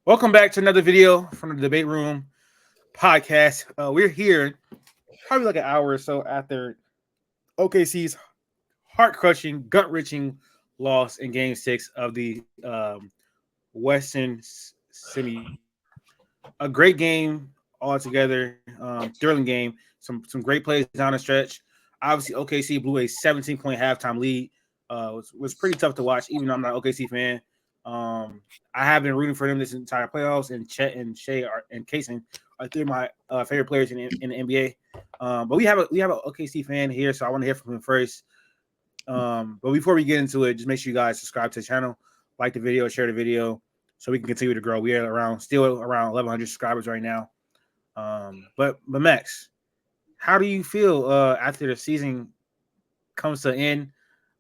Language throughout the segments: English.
Welcome back to another video from the Debate Room podcast. We're here probably like an hour or so after OKC's heart-crushing, gut-wrenching loss in Game 6 of the Western Semifinals. A great game altogether, thrilling game. Some great plays down the stretch. Obviously, OKC blew a 17-point halftime lead. Was pretty tough to watch, even though I'm not an OKC fan. I have been rooting for them this entire playoffs, and Chet and Shea and Kaysen are three of my favorite players in the NBA. But we have an OKC fan here, so I want to hear from him first. But before we get into it, just make sure you guys subscribe to the channel, like the video, share the video, so we can continue to grow. We are still around 1,100 subscribers right now. But Max, how do you feel after the season comes to an end?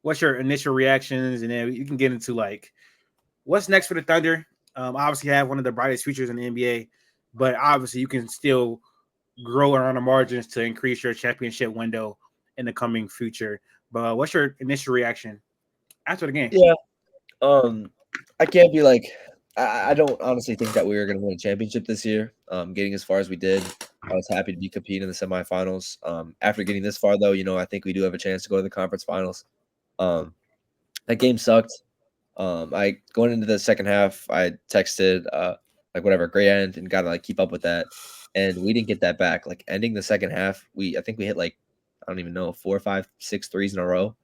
What's your initial reactions, and then you can get into like what's next for the Thunder. Obviously, have one of the brightest futures in the NBA, but obviously you can still grow around the margins to increase your championship window in the coming future. But what's your initial reaction after the game? Yeah, um, I can't be like I don't honestly think that we were going to win a championship this year. Getting as far as we did, I was happy to be competing in the semifinals. After getting this far, though, I think we do have a chance to go to the conference finals. Um, that game sucked. I going into the second half, I texted like whatever, great end, and got to like keep up with that, and we didn't get that back. Like ending the second half, I think we hit like I don't even know 4, 5, 6 threes in a row.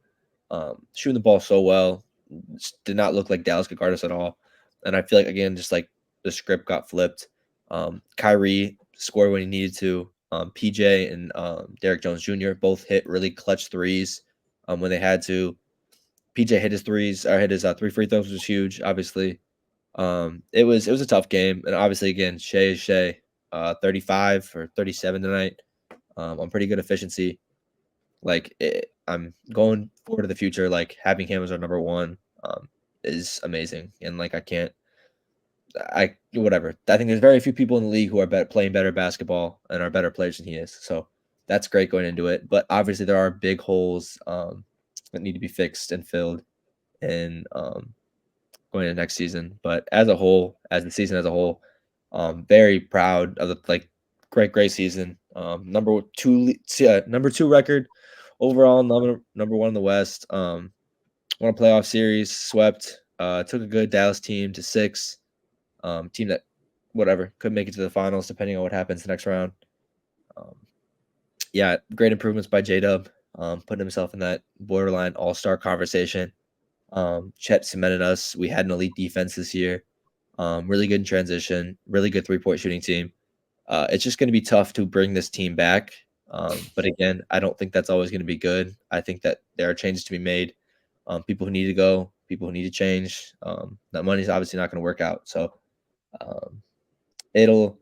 Shooting the ball so well, did not look like Dallas could guard us at all. And I feel like again, just like the script got flipped. Kyrie scored when he needed to. PJ and Derek Jones Jr. both hit really clutch threes when they had to. PJ hit his threes, or hit his 3 free throws, which was huge. Obviously, it was a tough game, and obviously again, Shea is Shea, 35 or 37 tonight, on pretty good efficiency. I'm going forward to the future. Like having him as our number one is amazing, and like I whatever. I think there's very few people in the league who are playing better basketball and are better players than he is. So that's great going into it. But obviously there are big holes that need to be fixed and filled in going into next season. But as a whole, as the season as a whole, very proud of the great season. Number two record overall, number one in the West. Won a playoff series, swept. Took a good Dallas team to 6. Team that whatever could make it to the finals depending on what happens the next round. Um, yeah, great improvements by J Dub, putting himself in that borderline All Star conversation. Chet cemented us. We had an elite defense this year. Really good in transition. Really good 3-point shooting team. It's just going to be tough to bring this team back. But again, I don't think that's always going to be good. I think that there are changes to be made. People who need to go, people who need to change. That money's obviously not going to work out. So um, it'll.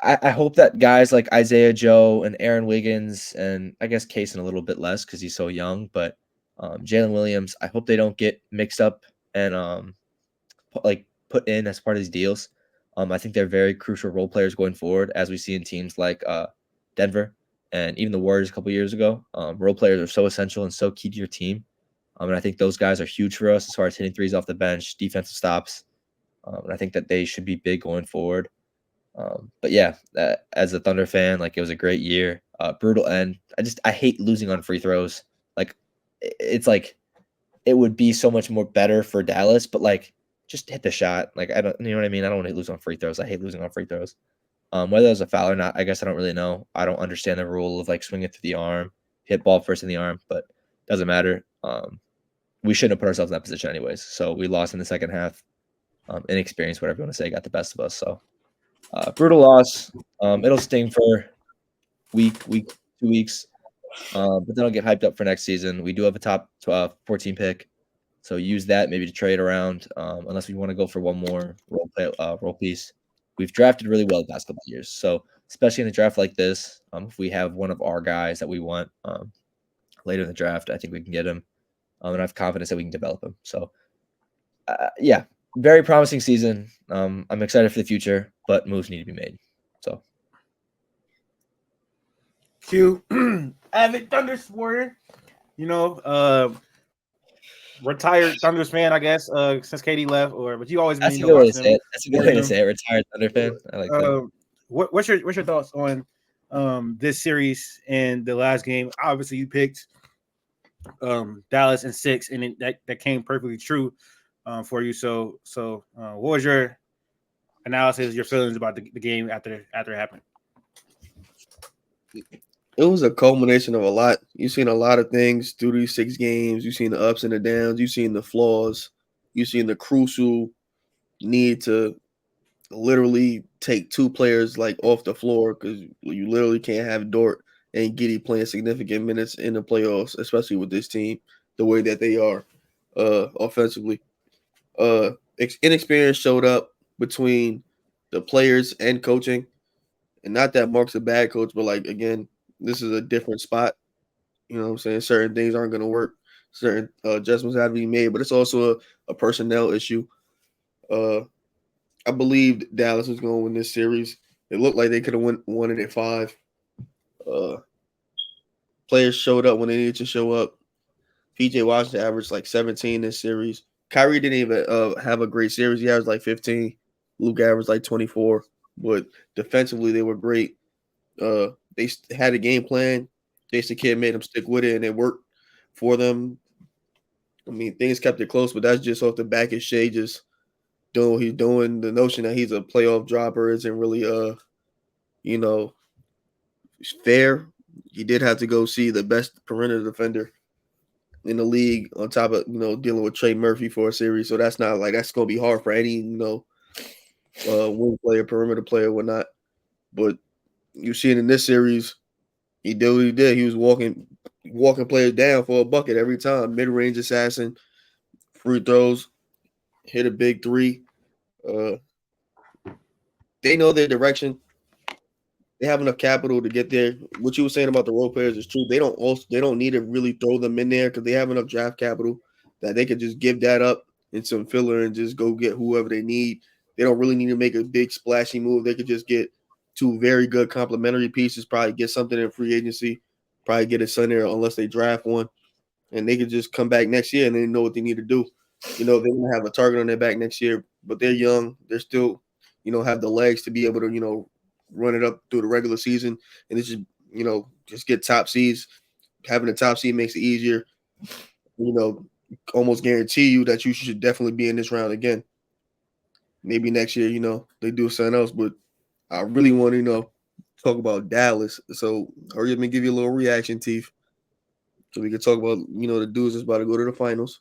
I hope that guys like Isaiah Joe and Aaron Wiggins and I guess Kaysen a little bit less because he's so young, but Jalen Williams, I hope they don't get mixed up and put in as part of these deals. I think they're very crucial role players going forward, as we see in teams like Denver and even the Warriors a couple years ago. Role players are so essential and so key to your team. And I think those guys are huge for us as far as hitting threes off the bench, defensive stops. And I think that they should be big going forward. But yeah, as a Thunder fan, like it was a great year. Brutal end. I hate losing on free throws. Like it's like it would be so much more better for Dallas, but like just hit the shot. Like I don't, you know what I mean? I don't want to lose on free throws. I hate losing on free throws. Whether it was a foul or not, I guess I don't really know. I don't understand the rule of like swinging through the arm, hit ball first in the arm, but doesn't matter. We shouldn't have put ourselves in that position anyways. So we lost in the second half. Inexperience, whatever you want to say, got the best of us. So brutal loss. It'll sting for week, 2 weeks. But then I'll get hyped up for next season. We do have a top 14 pick. So use that maybe to trade around, unless we want to go for one more role piece. We've drafted really well the past couple of years. So especially in a draft like this, if we have one of our guys that we want later in the draft, I think we can get him. And I have confidence that we can develop him. So yeah, very promising season. I'm excited for the future, but moves need to be made. So Q, avid Thunder supporter. You know, retired Thunder's fan, I guess, since KD left, but you always been, That's a good way to watching say them, it. That's a good way supporting to them. say it. Retired Thunder fan. I like that. What's your thoughts on this series and the last game? Obviously, you picked Dallas in 6, and that came perfectly true for you. So what was your analysis, your feelings about the game after it happened? It was a culmination of a lot. You've seen a lot of things through these 6 games. You've seen the ups and the downs. You've seen the flaws. You've seen the crucial need to literally take 2 players like off the floor because you literally can't have Dort and Giddy playing significant minutes in the playoffs, especially with this team the way that they are offensively. Inexperience showed up between the players and coaching, and not that Mark's a bad coach, but like again, this is a different spot. You know what I'm saying? Certain things aren't going to work. Certain adjustments have to be made, but it's also a personnel issue. Uh, I believed Dallas was going to win this series. It looked like they could have won it at 5. Uh, Players showed up when they needed to show up. PJ Washington averaged like 17 this series. Kyrie didn't even have a great series. He averaged like 15. Luke averaged like 24. But defensively, they were great. They had a game plan. Jason Kidd made them stick with it, and it worked for them. I mean, things kept it close, but that's just off the back of Shea just doing what he's doing. The notion that he's a playoff dropper isn't really you know, fair. He did have to go see the best perimeter defender in the league on top of, dealing with Trey Murphy for a series. So that's not like that's gonna be hard for any, wing player, perimeter player, whatnot. But you see it in this series, he did what he did. He was walking players down for a bucket every time. Mid-range assassin, free throws, hit a big 3. Uh, they know their direction. They have enough capital to get there. What you were saying about the role players is true. They don't need to really throw them in there because they have enough draft capital that they could just give that up in some filler and just go get whoever they need. They don't really need to make a big splashy move. They could just get 2 very good complementary pieces, probably get something in free agency, probably get a center unless they draft one, and they could just come back next year and they know what they need to do. They're gonna have a target on their back next year, but they're young. They're still, have the legs to be able to, run it up through the regular season, and it's just get top seeds. Having a top seed makes it easier. Almost guarantee you that you should definitely be in this round again. Maybe next year, they do something else, but I really want to, talk about Dallas. So hurry up and give you a little reaction, Teeth, so we can talk about, the dudes that's about to go to the finals.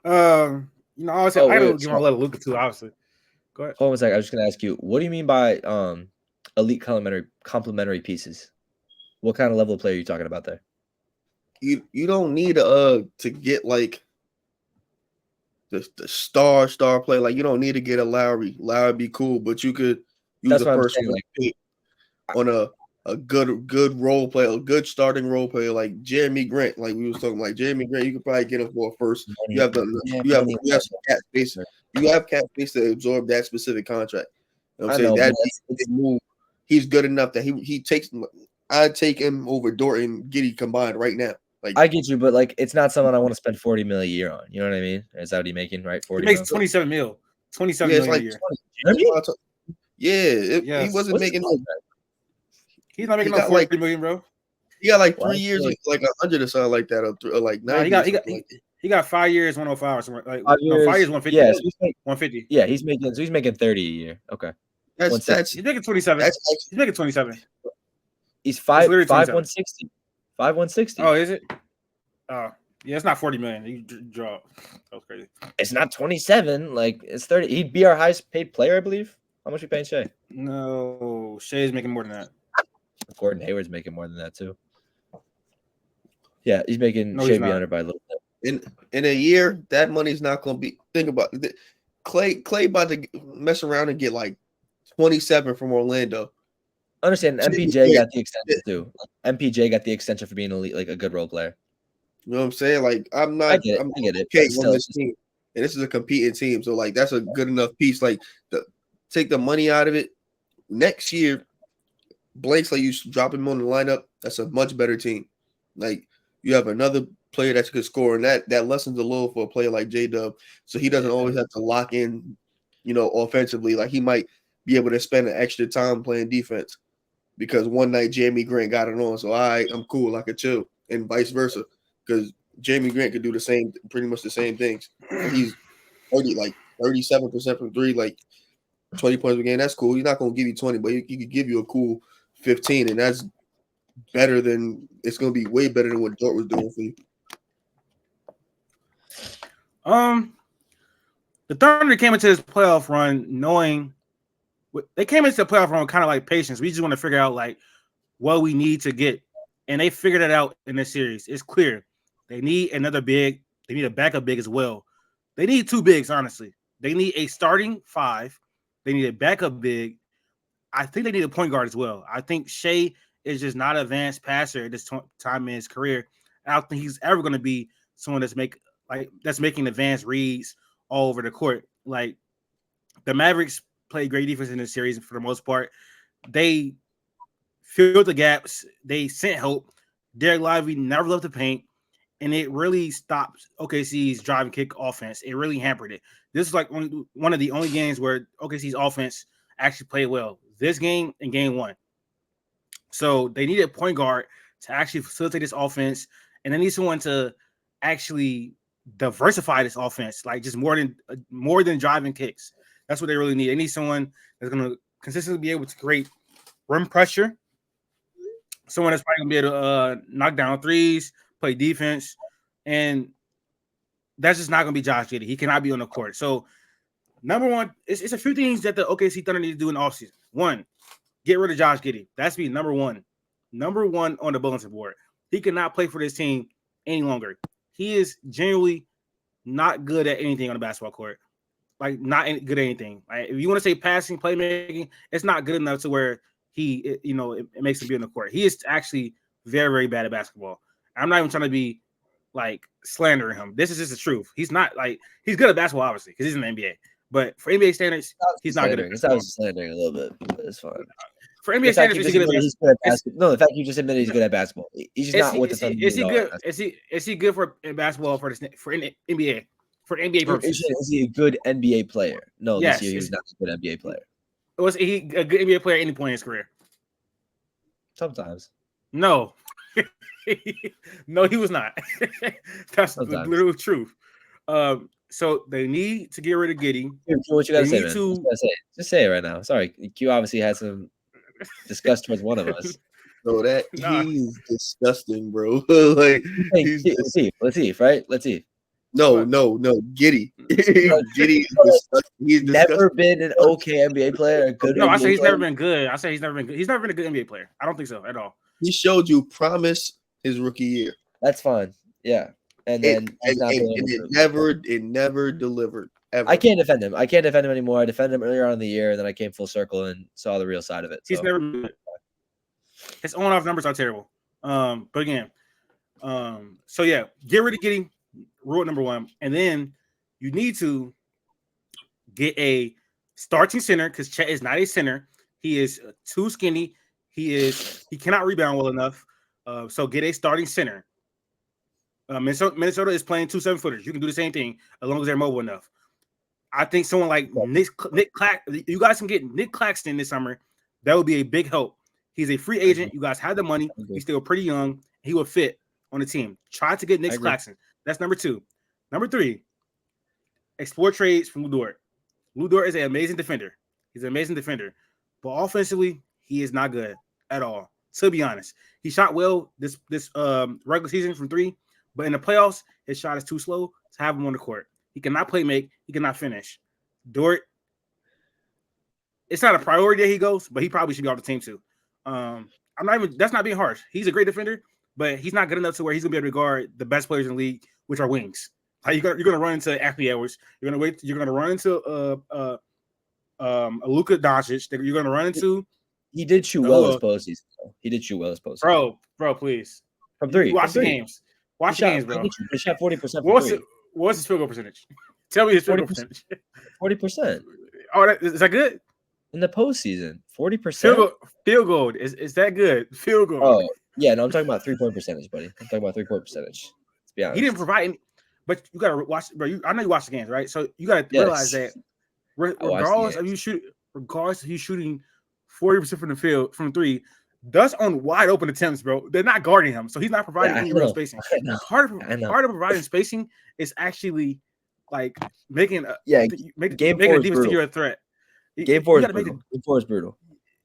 Obviously, I don't give my love to Luka too. Obviously, go ahead. Hold on a second. I was just gonna ask you, what do you mean by elite complementary pieces? What kind of level of player are you talking about there? You don't need to get like the star player. Like you don't need to get a Lowry. Lowry be cool, but you could use a first pick on a good role player, a good starting role player like Jeremy Grant. Like we was talking, like Jeremy Grant, you could probably get him for a first. You have some cap space. You have cap space to absorb that specific contract. You know what I'm saying? That move, he's good enough that he takes. I'd take him over Dort and Giddy combined right now. Like I get you, but like it's not someone I want to spend $40 million a year on. You know what I mean? Is that what he's making? Right? 40 He makes 27 mil. 27 million a year. 20. He wasn't making. He's not making no 40 million, bro. He got like 3 years, like 100 or something like that, or like 90. He got 5 years, 105 or something. Like 5 years, 150. Yeah, so 150. Yeah, he's making 30 a year. Okay, he's making 27. He's making 27. He's 160. 160. Oh, is it? Oh, yeah, it's not 40 million. You draw. That was crazy. It's not 27. Like it's 30. He'd be our highest paid player, I believe. How much are you paying Shea? No, Shea's making more than that. Gordon Hayward's making more than that too. Yeah, he's making Shea be under by a little bit. In a year, that money's not going to be. Think about it. Clay about to mess around and get like 27 from Orlando. Understand? MPJ got the extension too. MPJ got the extension for being elite, like a good role player. You know what I'm saying? Like I'm not. I get it. Okay, on this team, and this is a competing team, so like that's a good enough piece. Like take the money out of it. Next year, Blake's like you drop him on the lineup. That's a much better team. Like you have another player that could score, and that lessens a little for a player like J-Dub, so he doesn't always have to lock in, offensively. Like he might be able to spend an extra time playing defense because one night Jamie Grant got it on, so I'm cool, I could chill, and vice versa, because Jamie Grant could do pretty much the same things. He's 37% from three, like 20 points a game. That's cool. He's not gonna give you 20, but he could give you a cool 15, and that's better than it's gonna be way better than what Dort was doing for you. The Thunder came into this playoff run knowing they came into the playoff run kind of like patience. We just want to figure out like what we need to get, and they figured it out in this series. It's clear they need another big. They need a backup big as well. They need two bigs, honestly. They need a starting five. They need a backup big. I think they need a point guard as well. I think Shea is just not an advanced passer at this time in his career. I don't think he's ever going to be someone that's making advanced reads all over the court. Like the Mavericks played great defense in this series for the most part. They filled the gaps. They sent help. Derek Lively never left the paint, and it really stopped OKC's drive and kick offense. It really hampered it. This is like one of the only games where OKC's offense actually played well. This game and game one. So they need a point guard to actually facilitate this offense, and they need someone to actually diversify this offense, like just more than driving kicks. That's what they really need. They need someone that's going to consistently be able to create rim pressure, someone that's probably going to be able to knock down threes, play defense, and that's just not going to be Josh Giddey. He cannot be on the court. So, number one, it's a few things that the OKC Thunder need to do in the offseason. One, get rid of Josh Giddey. That's be number one. Number one on the bulletin board. He cannot play for this team any longer. He is genuinely not good at anything on the basketball court. Like, not good at anything. Like, if you want to say passing, playmaking, it's not good enough to where it makes him be on the court. He is actually very, very bad at basketball. I'm not even trying to be, like, slandering him. This is just the truth. He's not, like, he's good at basketball, obviously, because he's in the NBA. But for NBA standards, he's not good at basketball. It's slandering a little bit, but it's fine. For NBA standards, he's good at basketball. No, the fact you just admitted he's good at basketball. He's just not with the Thunder. Is he good? Is he good for basketball for NBA? For NBA purposes? Is he a good NBA player? No, yes, this year he was not a good NBA player. Was he a good NBA player at any point in his career? Sometimes. No. No, he was not. That's the literal truth. So they need to get rid of Giddey. What you gotta say, man? Just say it right now. Sorry, Q obviously had some disgust towards one of us. So he's disgusting, bro. Like Latif, right? Latif. No, Giddey. Giddey is disgusting. He's never been an okay NBA player. A good. No, I say he's never been good. I say he's never been good. He's never been a good NBA player. I don't think so at all. He showed you promise his rookie year. That's fine. Yeah. And then it never delivered. Ever. I can't defend him. I can't defend him anymore. I defended him earlier on in the year, and then I came full circle and saw the real side of it. So. He's never been good. His on-off numbers are terrible. But again, so yeah, get rid of Giddey, rule number one, and then you need to get a starting center because Chet is not a center. He is too skinny. He cannot rebound well enough. So get a starting center. Minnesota is playing 2 7-footers. You can do the same thing as long as they're mobile enough. I think someone like Nick Claxton, you guys can get Nick Claxton this summer. That would be a big help. He's a free agent. You guys have the money. He's still pretty young. He will fit on the team. Try to get Nick Claxton. That's number 2. Number 3, explore trades from Lu Dort. Lu Dort is an amazing defender. He's an amazing defender. But offensively, he is not good at all. To be honest, he shot well this regular season from 3, but in the playoffs, his shot is too slow to have him on the court. He cannot play make. He cannot finish. Dort, it's not a priority that he goes, but he probably should be off the team too. That's not being harsh. He's a great defender, but he's not good enough to where he's gonna be able to guard the best players in the league, which are wings. Like you're gonna run into Anthony Edwards. You're gonna run into Luka Doncic. You're gonna run into. He did shoot well this postseason. He did shoot well this postseason. Bro, please. From 3. Watch the games. Watch the games, bro. He shot 40%. What's his field goal percentage? Tell me his field goal percentage. 40%. Oh, is that good? In the postseason, 40%. Field goal is that good? Field goal. Oh, yeah. No, I'm talking about 3-point percentage, buddy. I'm talking about 3-point percentage. Let's be honest. He didn't provide any, but you gotta watch, bro. I know you watch the games, right? So you gotta realize that regardless of you shooting 40% from the field from three, that's on wide open attempts, bro. They're not guarding him, so he's not providing any real spacing. Part of providing spacing is actually like making game making four the defense think you're a threat. Game four is brutal.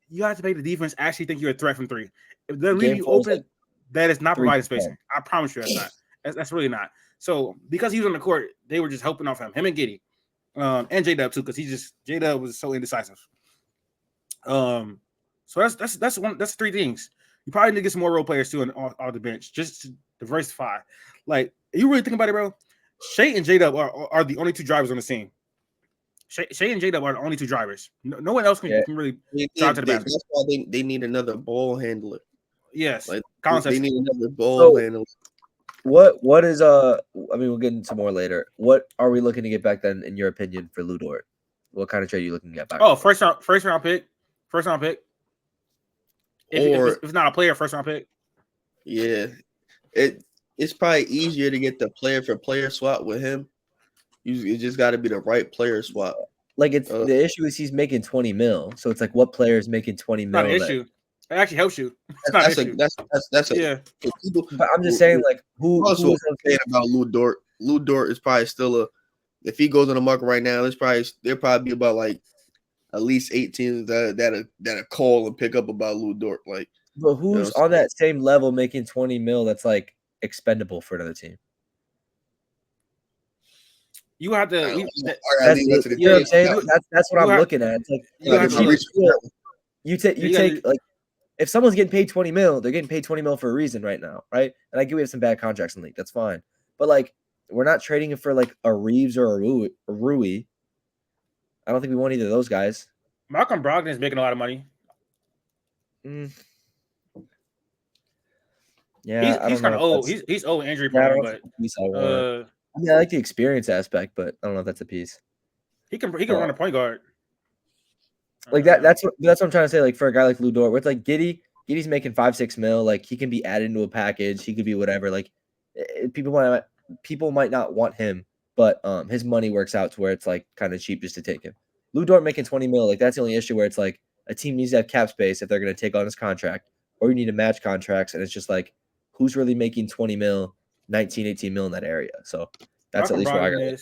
You have to make the defense actually think you're a threat from three. If they're leaving you open, that is not providing spacing. I promise you that's not. That's really not. So because he was on the court, they were just helping off him and Giddey. And J-Dub too, because J-Dub was so indecisive. So that's three things. You probably need to get some more role players too on the bench, just to diversify. Like, you really think about it, bro. Shea and J-Dub are the only two drivers on the team. Shea and J-Dub are the only two drivers. No one else can really drive to the basket. That's why they need another ball handler. Yes, like they need another ball handler. What is I mean, we'll get into more later. What are we looking to get back then, in your opinion, for Lu Dort? What kind of trade are you looking to get back? Oh, first round pick. If it's not a player, first round pick. Yeah, it's probably easier to get the player for player swap with him. You just got to be the right player swap. Like, it's the issue is he's making 20 mil, so it's like, what player is making 20 mil? Not an issue. It actually helps you. It's not an issue. That's yeah. But I'm just saying, like, who's saying about Lu Dort? Lu Dort is probably still if he goes on the market right now, there'll probably be about like at least 8 teams that call and pick up about Lu Dort. Like, but who's on that same level making 20 mil that's like expendable for another team? You have to. You know what I'm saying? That's what I'm looking at. It's like, you take like, if someone's getting paid 20 mil, they're getting paid 20 mil for a reason right now, right? And I get we have some bad contracts in the league. That's fine. But, like, we're not trading it for, like, a Reeves or a Rui. I don't think we want either of those guys. Malcolm Brogdon is making a lot of money. Yeah, he's kind of old. He's old, injury prone, but I mean, I like the experience aspect, but I don't know if that's a piece. He can run a point guard. Like that's what I'm trying to say. Like, for a guy like Lu Dort, with like Giddey's making 5-6 mil. Like, he can be added into a package. He could be whatever. Like, people might not want him, but his money works out to where it's like kind of cheap just to take him. Lu Dort making 20 mil. Like, that's the only issue where it's like a team needs to have cap space if they're going to take on his contract, or you need to match contracts, and it's just like, who's really making 20 mil, 19, 18 mil in that area? So that's at least where I got.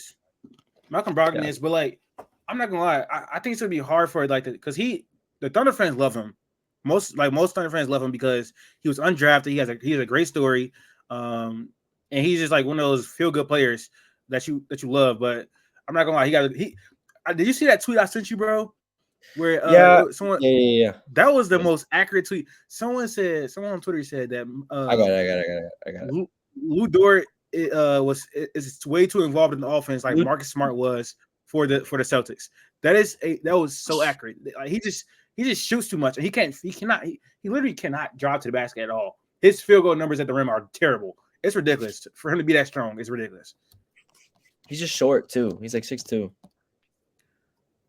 Malcolm Brogdon is, but like, I'm not gonna lie. I think it's gonna be hard for it, like, because the Thunder fans love him. Most Thunder fans love him because he was undrafted. He has a great story, and he's just like one of those feel good players that you love. But I'm not gonna lie. Did you see that tweet I sent you, bro? Where someone that was the most accurate tweet. Someone on Twitter said that I got it. Lu Dort is way too involved in the offense, like Marcus Smart was for the Celtics. That was so accurate. Like, he just shoots too much, and he literally cannot drive to the basket at all. His field goal numbers at the rim are terrible. It's ridiculous for him to be that strong. It's ridiculous. He's just short too. He's like 6'2".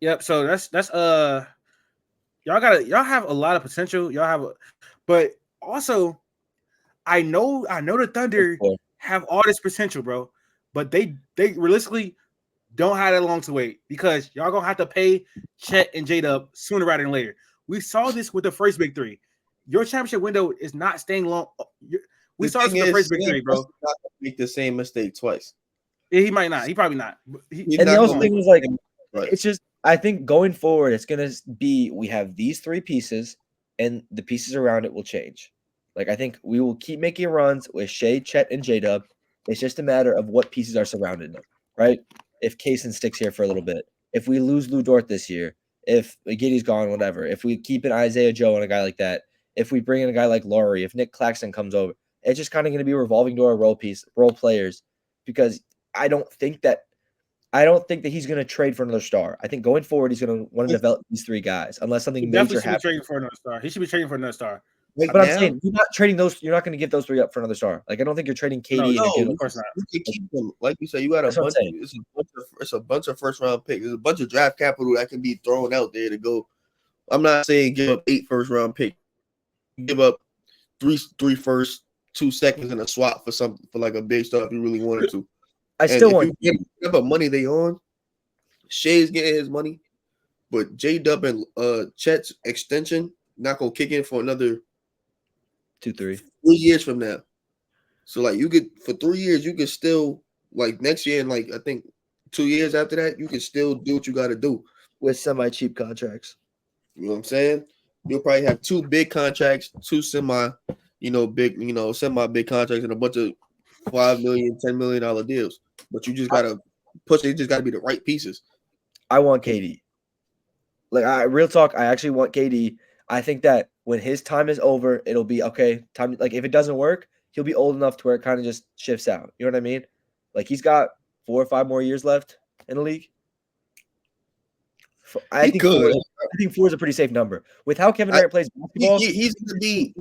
Yep. So that's y'all have a lot of potential. But also, I know the Thunder have all this potential, bro. But they realistically don't have that long to wait, because y'all gonna have to pay Chet and J-Dub sooner rather than later. We saw this with the first big three. Your championship window is not staying long. We saw this with the first big three, bro. Not make the same mistake twice. He might not. He probably not. And the other thing is, like, it's just, I think going forward, it's gonna be, we have these three pieces, and the pieces around it will change. Like, I think we will keep making runs with Shea, Chet, and J-Dub. It's just a matter of what pieces are surrounded them, right? If Kaysen sticks here for a little bit, if we lose Lu Dort this year, if Giddey's gone, whatever, if we keep an Isaiah Joe and a guy like that, if we bring in a guy like Laurie, if Nick Claxton comes over, it's just kind of going to be a revolving door role players, because I don't think that he's going to trade for another star. I think going forward, he's going to want to develop these three guys, unless something major happens. He should be trading for another star. Right, but I'm saying, you're not trading those. You're not going to give those three up for another star. Like, I don't think you're trading KD. No, of course not. You can keep them. Like you said, you got a bunch. It's a bunch of first round picks. There's a bunch of draft capital that can be thrown out there to go. I'm not saying give up 8 first round picks. Give up three first, 2 seconds in a swap for something for like a big star if you really wanted to. I still want. If you get the money they on, Shea's getting his money, but J-Dub and Chet's extension not gonna kick in for another 2-3 years from now. So like you could for 3 years, you could still like next year and like I think 2 years after that, you can still do what you got to do with semi-cheap contracts. You know what I'm saying? You'll probably have 2 big contracts, 2 semi big contracts, and a bunch of $5 million, $10 million deals. But you just gotta push it. It just gotta be the right pieces. I want KD. Like real talk, I actually want KD. I think that when his time is over, it'll be okay. Time like if it doesn't work, he'll be old enough to where it kind of just shifts out. You know what I mean? Like he's got 4 or 5 more years left in the league. I think 4 is a pretty safe number. With how Kevin Durant plays basketball, he's gonna be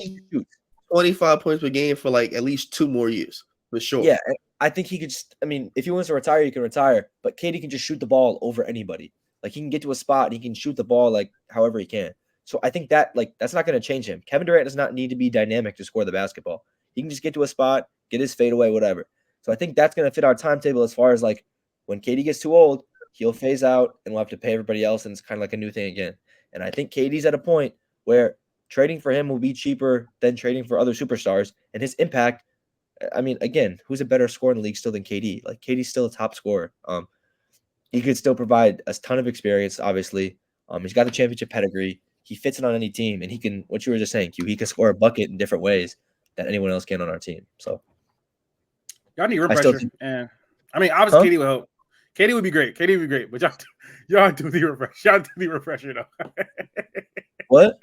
25 points per game for like at least 2 more years for sure. Yeah, I think he could. I mean, if he wants to retire, he can retire. But KD can just shoot the ball over anybody. Like he can get to a spot and he can shoot the ball like however he can. So I think that that's not going to change him. Kevin Durant does not need to be dynamic to score the basketball. He can just get to a spot, get his fadeaway, whatever. So I think that's going to fit our timetable as far as like when KD gets too old, he'll phase out and we'll have to pay everybody else, and it's kind of like a new thing again. And I think KD's at a point where trading for him will be cheaper than trading for other superstars, and his impact. I mean, again, who's a better scorer in the league still than KD? Like KD's still a top scorer. He could still provide a ton of experience. Obviously, he's got the championship pedigree. He fits it on any team, and he can. What you were just saying, Q. He can score a bucket in different ways that anyone else can on our team. So y'all need rim pressure, and I mean, obviously, KD would help. KD would be great. KD would be great, but y'all do the rim pressure. Y'all do the rim pressure though. What?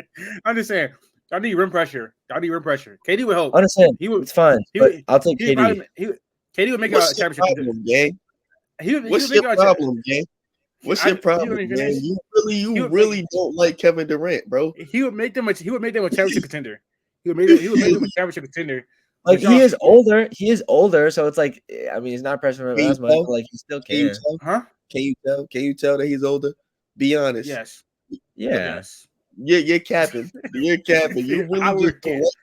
I'm just saying. Y'all need rim pressure. Y'all need rim pressure. KD would help. I understand. It's fine. I'll take KD. KD would make a championship. What's your problem, gang? What's your problem, man? You really don't like Kevin Durant, bro. He would make them a championship contender. He would make them a championship contender. Like he is older. He is older, so it's like I mean he's not pressuring him as much, but like he still can. Can you tell that he's older? Be honest. Yes. Yeah. Yes. You're capping. You're capping. You really just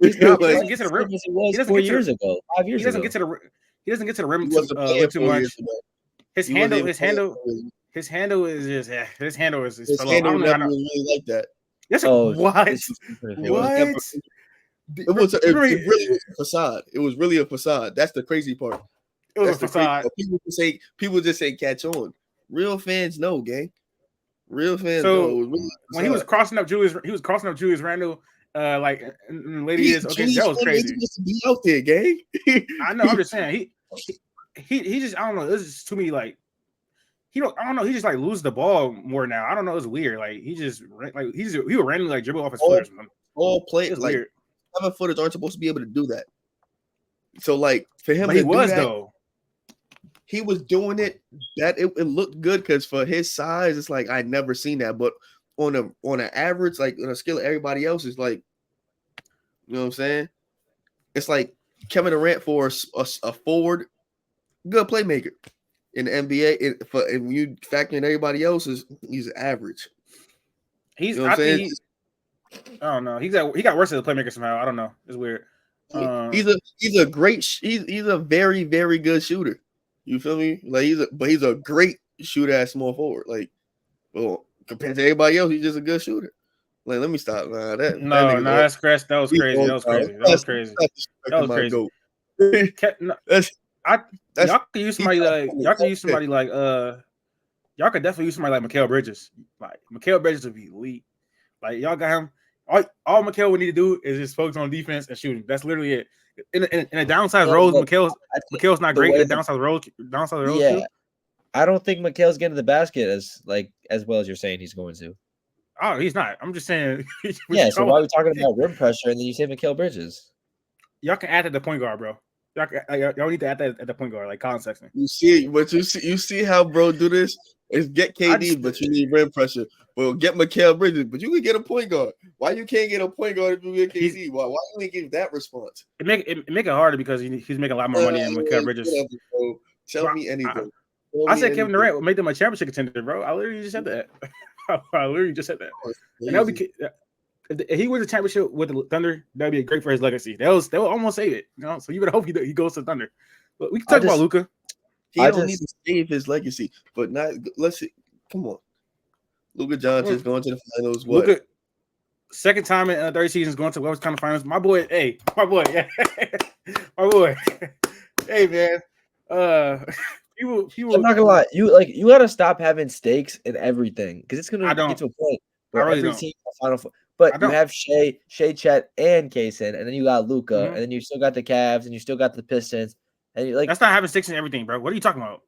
he doesn't get to the rim. He doesn't 4 years ago, 5 years ago. He doesn't get to the rim too much. His handle is just his handle is I don't really like that. Yes, what? What? It really was a facade. It was really a facade. That's the crazy part. It was a facade. People just say catch on. Real fans know, gang. Real fans know. Really when he was crossing up Julius Randle, like in later years. Okay, that was crazy. He to be out there, gang. I know. I'm just saying he just I don't know. This is too many like. I don't know. He just like loses the ball more now. I don't know. It's weird. Like he would randomly like dribble off his foot or something. All players like 7-footers aren't supposed to be able to do that. So like for him, he was though. He was doing it. That it looked good because for his size, it's like I never seen that. But on an average, like on a scale of everybody else, is like, you know what I'm saying? It's like Kevin Durant for a forward, good playmaker. In the NBA, if you factor in everybody else, he's average. I don't know. He got worse as a playmaker somehow. I don't know. It's weird. He's a very, very good shooter. You feel me? Like he's a great shooter at small forward. Like, well, compared to everybody else, he's just a good shooter. Like, let me stop. That was crazy. That was crazy. Y'all could use somebody like y'all could definitely use somebody like Mikal Bridges. Like Mikal Bridges would be elite. Like y'all got him. All Mikal would need to do is just focus on defense and shooting. That's literally it. In a downside roles, Mikal's not great in a downside role. Yeah, too. I don't think Mikal's getting to the basket as well as you're saying he's going to. Oh, he's not. I'm just saying. Yeah. So why are we talking about rim pressure and then you say Mikal Bridges? Y'all can add to the point guard, bro. Y'all need to add that at the point guard, like Colin Sexton. You see how bro do this? Is get KD, but you need rim pressure. Well, get Mikal Bridges, but you can get a point guard. Why you can't get a point guard if you get KD? Why you ain't give that response? It make it harder because he's making a lot more money than Mikal Bridges. Tell me anything. I said Kevin Durant would make them a championship contender, bro. I literally just said that. And that would be if he wins the championship with the Thunder, that'd be great for his legacy. That will almost save it. So you better hope he goes to Thunder. But we can talk about Luka. He don't need to save his legacy, but not. Let's see. Come on, Luka Doncic's going to the finals. What? Luka, second time in 30 seasons going to Western Conference Finals. My boy, my boy. Hey man, I'm not gonna lie. You gotta stop having stakes in everything because it's gonna get to a point where every team in the Final Four. But you have Shea, Chet, and Kaysen, and then you got Luka, and then you still got the Cavs, and you still got the Pistons, and that's not having stakes in everything, bro. What are you talking about?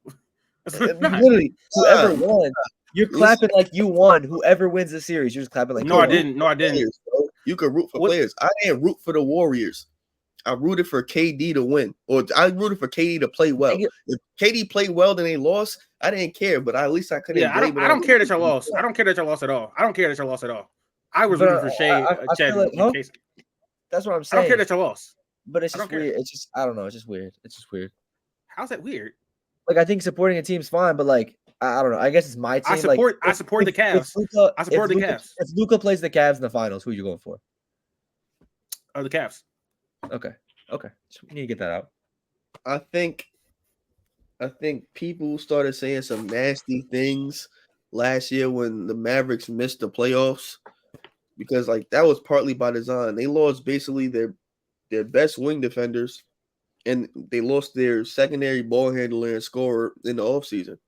Literally, whoever won, you're clapping like you won. Whoever wins the series, you're just clapping like. No, I didn't. Players, you could root for players. I didn't root for the Warriors. I rooted for KD to win, or I rooted for KD to play well. If KD played well, then they lost. I didn't care, but at least I couldn't. Yeah, I don't care that y'all lost. I don't care that y'all lost at all. I don't care that y'all lost at all. I was rooting for Shea, Chad, and Casey. That's what I'm saying. I don't care that y'all lost. But it's just weird. It's just I don't know. It's just weird. How's that weird? Like I think supporting a team's fine, but like I don't know. I guess it's my team. I support the Cavs. I support the Cavs. If Luka plays the Cavs in the finals, who are you going for? The Cavs. Okay. So we need to get that out. I think people started saying some nasty things last year when the Mavericks missed the playoffs because like that was partly by design. They lost basically their best wing defenders and they lost their secondary ball handler and scorer in the offseason.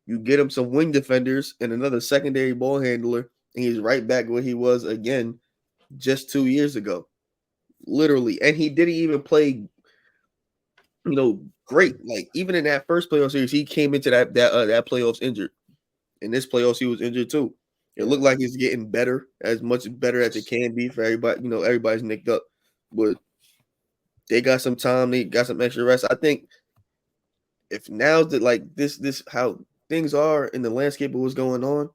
You get him some wing defenders and another secondary ball handler, and he's right back where he was again just 2 years ago. Literally. And he didn't even play, great. Like even in that first playoff series, he came into that playoffs injured. In this playoffs, he was injured too. It looked like he's getting better, as much better as it can be for everybody. Everybody's nicked up, but they got some time. They got some extra rest. I think if now's this how things are in the landscape of what's going on,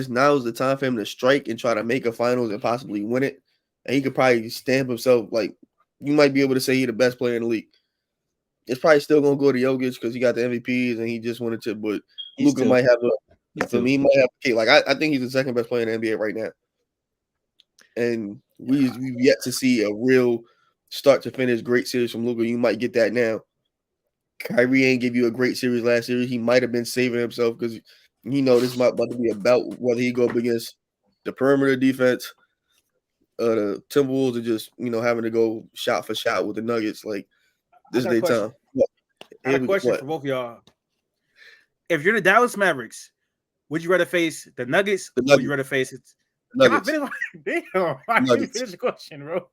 now's the time for him to strike and try to make a finals and possibly win it. And he could probably stamp himself like you might be able to say he's the best player in the league. It's probably still gonna go to Jokic because he got the MVPs and he just wanted to. But Luka might have he might have a like I think he's the second best player in the NBA right now. And we've yet to see a real start to finish great series from Luka. You might get that now. Kyrie ain't give you a great series last year. He might have been saving himself because this might about to be about whether he go up against the perimeter defense. The Timberwolves are just having to go shot for shot with the Nuggets. Like this is their time. I have a question for both of y'all. If you're the Dallas Mavericks, would you rather face the Nuggets or would you rather face it? Nuggets. Damn, I didn't finish the question, bro.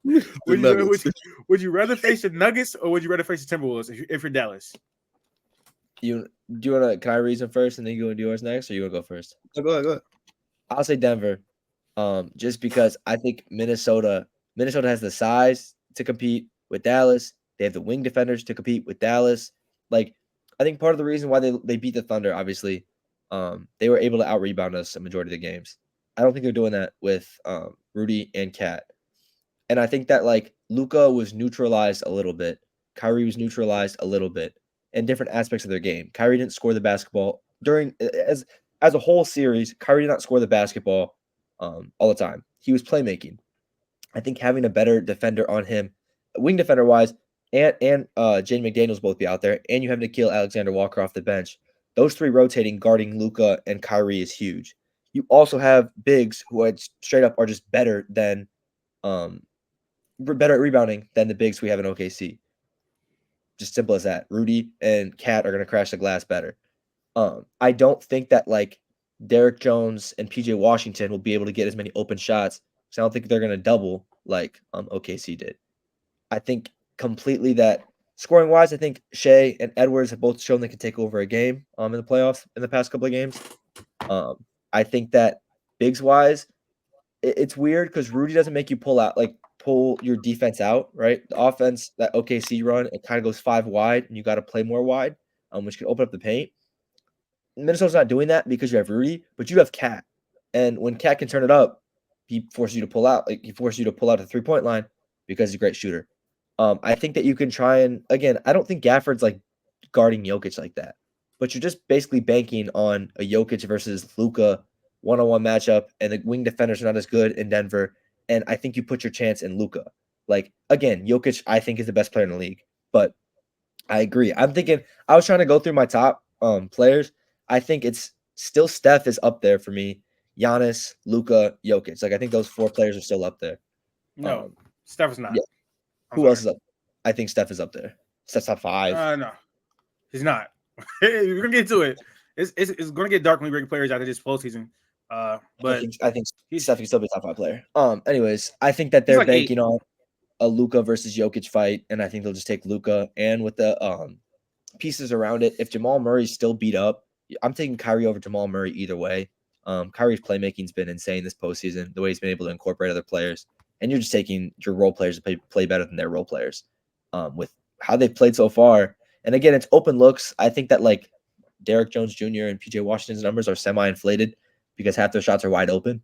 Would you rather face the Nuggets or would you rather face the Timberwolves if you're Dallas? Do you want to? Can I reason first and then you want to do yours next, or you want to go first? Go ahead. I'll say Denver. Just because I think Minnesota has the size to compete with Dallas. They have the wing defenders to compete with Dallas. Like, I think part of the reason why they beat the Thunder, obviously, they were able to out-rebound us a majority of the games. I don't think they're doing that with Rudy and Cat. And I think that, like, Luka was neutralized a little bit. Kyrie was neutralized a little bit in different aspects of their game. Kyrie didn't score the basketball. As a whole series, Kyrie did not score the basketball all the time. He was playmaking. I think having a better defender on him, wing defender wise, and Jaden McDaniels both be out there, and you have Nickeil Alexander-Walker off the bench. Those three rotating, guarding Luka and Kyrie is huge. You also have bigs who straight up are just better at rebounding than the bigs we have in OKC. Just simple as that. Rudy and Cat are going to crash the glass better. I don't think that like Derek Jones and PJ Washington will be able to get as many open shots. So I don't think they're going to double like OKC did. I think completely that scoring wise, I think Shea and Edwards have both shown they can take over a game in the playoffs in the past couple of games. I think that bigs wise, it's weird because Rudy doesn't make you pull your defense out, right? The offense that OKC run, it kind of goes 5 wide and you got to play more wide, which can open up the paint. Minnesota's not doing that because you have Rudy, but you have Cat. And when Cat can turn it up, he forces you to pull out. Like he forces you to pull out the 3-point line because he's a great shooter. I think that you can try and, again, I don't think Gafford's like guarding Jokic like that. But you're just basically banking on a Jokic versus Luka one-on-one matchup, and the wing defenders are not as good in Denver. And I think you put your chance in Luka. Like, again, Jokic, I think, is the best player in the league. But I agree. I was trying to go through my top players. I think it's still Steph is up there for me. Giannis, Luka, Jokic. Like, I think those 4 players are still up there. No, Steph is not. Yeah. Who else is up? I think Steph is up there. Steph's top 5. No, he's not. We're gonna get to it. It's gonna get dark when we bring players out of this postseason. But I think Steph can still be a top 5 player. Anyways, I think that they're banking on a Luka versus Jokic fight, and I think they'll just take Luka. And with the pieces around it, if Jamal Murray's still beat up, I'm taking Kyrie over Jamal Murray either way. Kyrie's playmaking's been insane this postseason, the way he's been able to incorporate other players. And you're just taking your role players to play better than their role players with how they've played so far. And again, it's open looks. I think that like Derrick Jones Jr. and PJ Washington's numbers are semi-inflated because half their shots are wide open.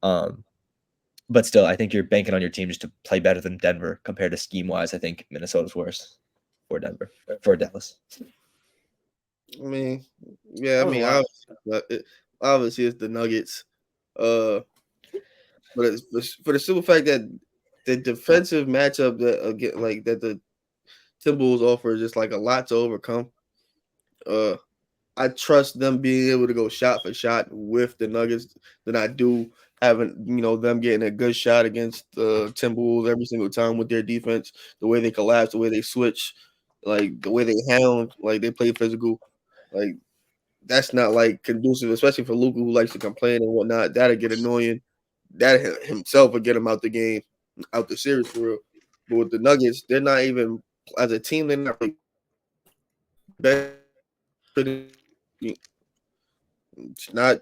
But still, I think you're banking on your team just to play better than Denver compared to scheme-wise. I think Minnesota's worse for Dallas. I mean, yeah, obviously it's the Nuggets. But for the simple fact that the defensive matchup that the Timberwolves offer is just like a lot to overcome. I trust them being able to go shot for shot with the Nuggets than I do having them getting a good shot against the Timberwolves every single time with their defense, the way they collapse, the way they switch, like the way they hound, like they play physical, like that's not like conducive, especially for Luka who likes to complain and whatnot. That'll get annoying. That himself will get him out the game, out the series for real. But with the Nuggets, they're not even as a team. They're not really better. It's not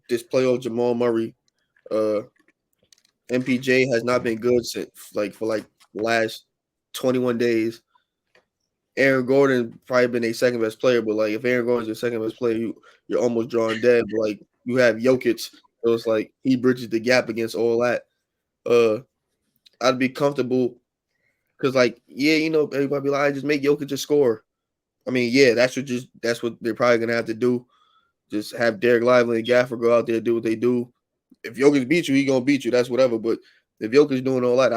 this playoff Jamal Murray. MPJ has not been good since for the last 21 days. Aaron Gordon probably been a second best player, but like if Aaron Gordon's your second best player, you're almost drawing dead. But like you have Jokic, so it's like he bridges the gap against all that. I'd be comfortable because everybody be like, I just make Jokic a score. I mean, yeah, that's what they're probably gonna have to do. Just have Derek Lively and Gaffer go out there and do what they do. If Jokic beat you, he gonna beat you. That's whatever. But if Jokic doing all that,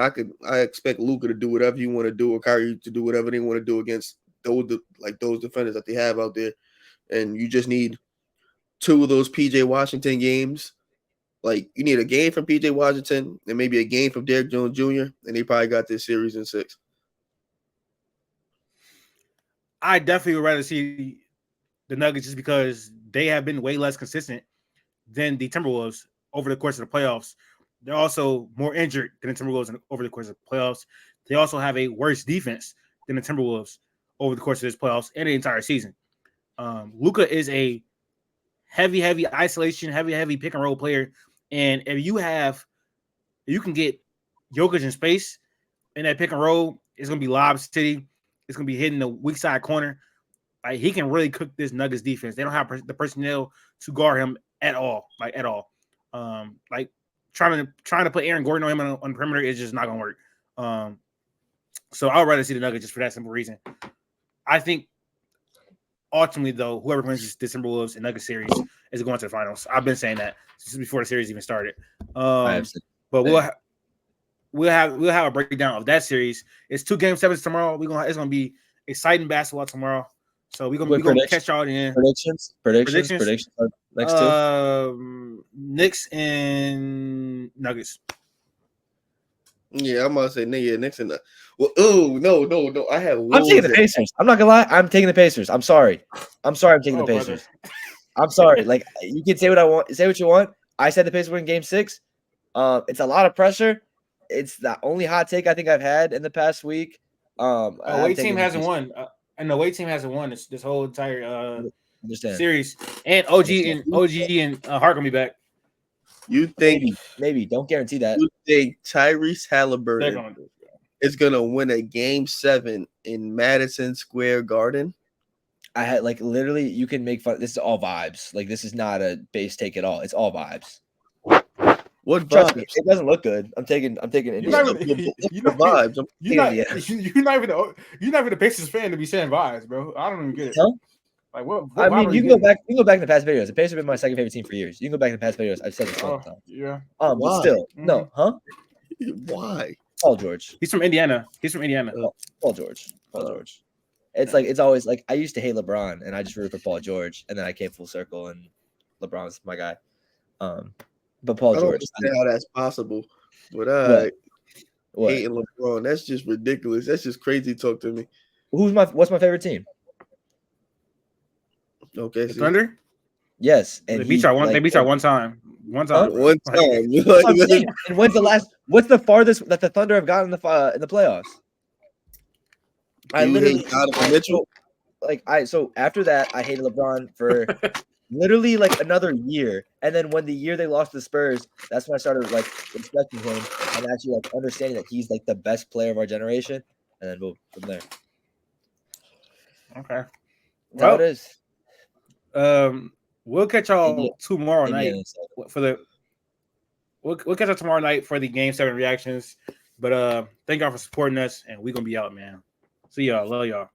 I expect Luka to do whatever you want to do, or Kyrie to do whatever they want to do against those defenders that they have out there. And you just need 2 of those PJ Washington games. Like you need a game from PJ Washington and maybe a game from Derrick Jones Jr. And they probably got this series in 6. I definitely would rather see the Nuggets just because they have been way less consistent than the Timberwolves over the course of the playoffs. They're also more injured than the Timberwolves over the course of the playoffs. They also have a worse defense than the Timberwolves over the course of this playoffs and the entire season. Luka is a heavy isolation, heavy pick and roll player. And if you can get Jokic in space in that pick and roll, it's going to be lob city. It's going to be hitting the weak side corner. Like he can really cook this Nuggets defense. They don't have the personnel to guard him at all. Like trying to put Aaron Gordon on him on the perimeter is just not going to work. So I would rather see the Nuggets just for that simple reason. I think ultimately, though, whoever wins the Timberwolves and Nuggets series is going to the finals. I've been saying that since before the series even started. But we'll have a breakdown of that series. It's 2 game 7s tomorrow. It's gonna be exciting basketball tomorrow. So we're gonna catch y'all in predictions. Next 2. Knicks and Nuggets. Yeah, I'm gonna say Knicks and the. Well, no. I have. I'm taking the Pacers. I'm not gonna lie. I'm taking the Pacers. I'm sorry. I'm taking the Pacers. Brother. I'm sorry. Like you can say what I want. Say what you want. I said the Pacers win Game 6. It's a lot of pressure. It's the only hot take I think I've had in the past week. Away team hasn't won, and the away team hasn't won this whole entire series. And OG and Hart gonna be back. You think maybe don't guarantee that. You think Tyrese Halliburton is gonna win a Game 7 in Madison Square Garden? I had literally you can make fun. This is all vibes. Like this is not a base take at all. It's all vibes. What vibes? It doesn't look good. I'm taking You're not vibes. You're not even the Pacers fan to be saying vibes, bro. I don't even get it. Huh? Like what? I Why mean, were you we can go getting? back. You can go back in the past videos. The Pacers have been my second favorite team for years. You can go back in the past videos. I've said this all Oh, the time. yeah. But Why? still, no, huh? Why? Paul George. He's from Indiana. Paul George. Paul George. It's like it's always like I used to hate LeBron and I just rooted for Paul George, and then I came full circle and LeBron's my guy. But Paul I don't George. understand how that's possible. But What? hating LeBron, that's just ridiculous. That's just crazy talk to me. What's my favorite team? Okay, The see. Thunder. Yes, They and beat y'all one. They beat y'all one time. One time. bro. One Like, time. That's what I'm saying. And what's the farthest that the Thunder have gotten in the playoffs? I You literally hate Donovan Mitchell? so after that I hated LeBron for literally like another year, and then when the year they lost to the Spurs, that's when I started like respecting him and actually like understanding that he's like the best player of our generation, and then boom, from there. Okay. That's how it is. We'll catch y'all Indiana- tomorrow Indiana night stuff. for the. We'll catch y'all tomorrow night for the Game 7 reactions. But thank y'all for supporting us, and we're gonna be out, man. See y'all. Love y'all.